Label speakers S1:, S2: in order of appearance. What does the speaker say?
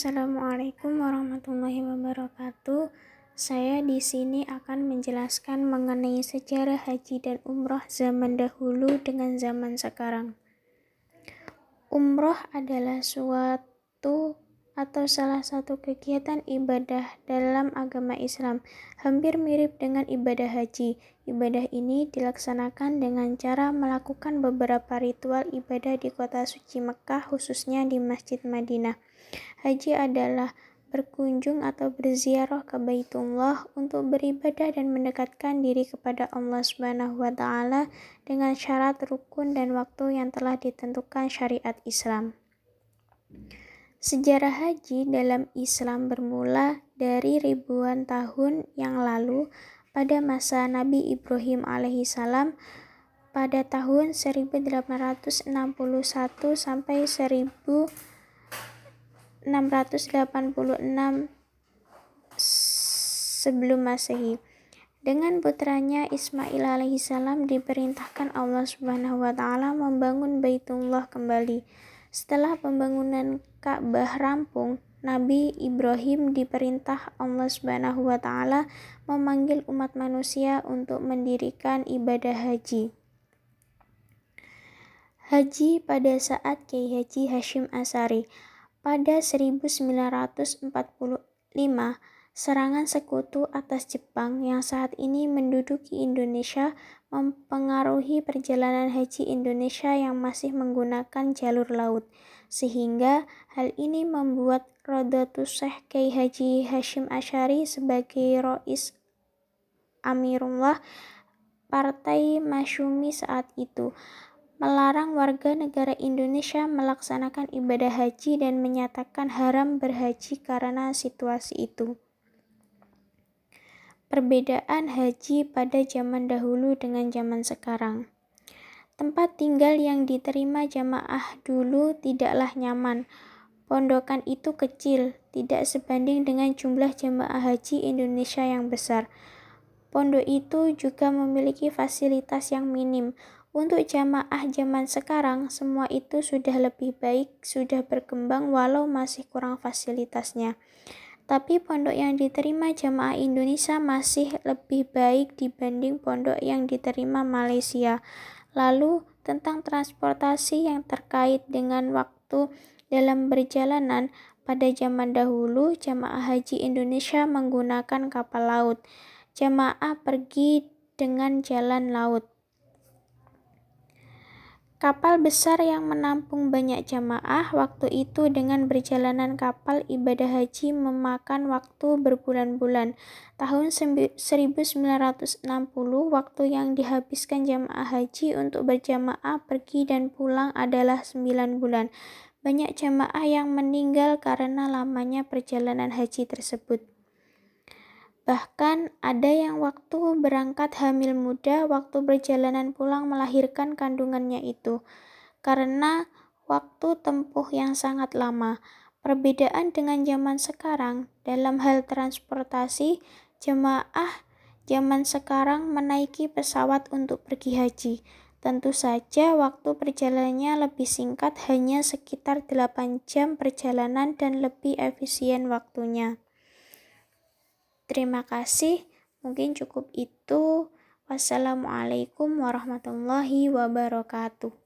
S1: Assalamualaikum warahmatullahi wabarakatuh. Saya di sini akan menjelaskan mengenai sejarah haji dan umroh zaman dahulu dengan zaman sekarang. Umroh adalah suatu atau salah satu kegiatan ibadah dalam agama Islam, hampir mirip dengan ibadah haji. Ibadah ini dilaksanakan dengan cara melakukan beberapa ritual ibadah di kota suci Mekah, khususnya di Masjid Madinah. Haji adalah berkunjung atau berziarah ke Baitullah untuk beribadah dan mendekatkan diri kepada Allah Subhanahu wa Ta'ala dengan syarat rukun dan waktu yang telah ditentukan syariat Islam. Sejarah haji dalam Islam bermula dari ribuan tahun yang lalu pada masa Nabi Ibrahim alaihissalam pada tahun 1861 sampai 686 sebelum Masehi. Dengan putranya Ismail alaihissalam diperintahkan Allah Subhanahu wa Ta'ala membangun Baitullah kembali. Setelah pembangunan Ka'bah rampung, Nabi Ibrahim diperintah Allah Subhanahu wa Ta'ala memanggil umat manusia untuk mendirikan ibadah haji. Haji pada saat Kiai Haji Hasyim Asy'ari. Pada 1945, serangan sekutu atas Jepang yang saat ini menduduki Indonesia mempengaruhi perjalanan haji Indonesia yang masih menggunakan jalur laut, sehingga hal ini membuat Rodotus Syekh Kiai Haji Hasyim Asy'ari sebagai Rois Amirullah Partai Masyumi saat itu melarang warga negara Indonesia melaksanakan ibadah haji dan menyatakan haram berhaji karena situasi itu. Perbedaan haji pada zaman dahulu dengan zaman sekarang. Tempat tinggal yang diterima jamaah dulu tidaklah nyaman. Pondokan itu kecil, tidak sebanding dengan jumlah jamaah haji Indonesia yang besar. Pondok itu juga memiliki fasilitas yang minim. Untuk jamaah zaman sekarang, semua itu sudah lebih baik, sudah berkembang walau masih kurang fasilitasnya. Tapi pondok yang diterima jamaah Indonesia masih lebih baik dibanding pondok yang diterima Malaysia. Lalu, tentang transportasi yang terkait dengan waktu dalam perjalanan, pada zaman dahulu jamaah haji Indonesia menggunakan kapal laut. Jamaah pergi dengan jalan laut. Kapal besar yang menampung banyak jamaah waktu itu dengan perjalanan kapal ibadah haji memakan waktu berbulan-bulan. Tahun 1960 waktu yang dihabiskan jamaah haji untuk berjamaah pergi dan pulang adalah 9 bulan. Banyak jamaah yang meninggal karena lamanya perjalanan haji tersebut. Bahkan ada yang waktu berangkat hamil muda, waktu perjalanan pulang melahirkan kandungannya itu, karena waktu tempuh yang sangat lama. Perbedaan dengan zaman sekarang, dalam hal transportasi, jemaah zaman sekarang menaiki pesawat untuk pergi haji. Tentu saja waktu perjalanannya lebih singkat, hanya sekitar 8 jam perjalanan dan lebih efisien waktunya. Terima kasih, mungkin cukup itu. Wassalamualaikum warahmatullahi wabarakatuh.